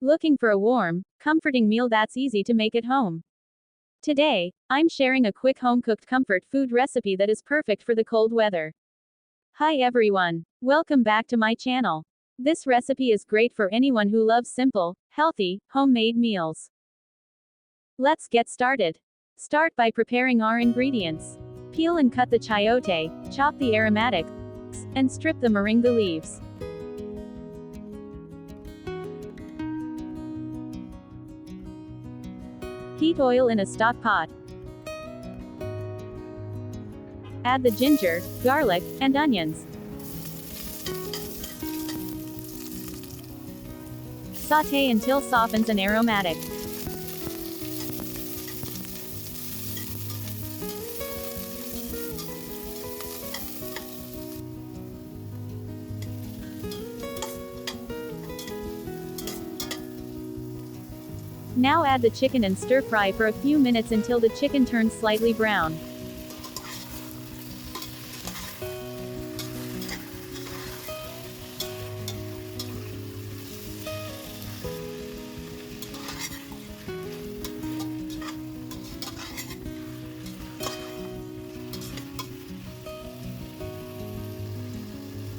Looking for a warm, comforting meal that's easy to make at home? Today, I'm sharing a quick home-cooked comfort food recipe that is perfect for the cold weather. Hi everyone. Welcome back to my channel. This recipe is great for anyone who loves simple, healthy, homemade meals. Let's get started. Start by preparing our ingredients. Peel and cut the chayote, chop the aromatics, and strip the moringa leaves. Heat oil in a stock pot. Add the ginger, garlic, and onions. Sauté until softens and aromatic. Now add the chicken and stir fry for a few minutes until the chicken turns slightly brown.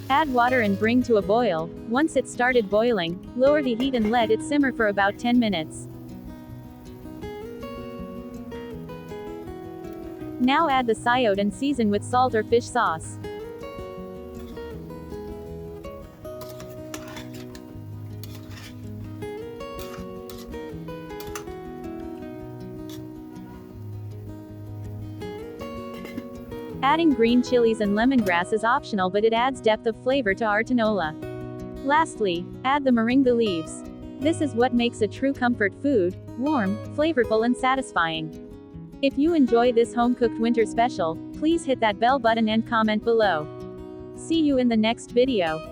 Add water and bring to a boil. Once it started boiling, lower the heat and let it simmer for about 10 minutes. Now add the chayote and season with salt or fish sauce. Adding green chilies and lemongrass is optional, but it adds depth of flavor to our tinola. Lastly, add the moringa leaves. This is what makes a true comfort food: warm, flavorful and satisfying. If you enjoy this home-cooked winter special, please hit that bell button and comment below. See you in the next video.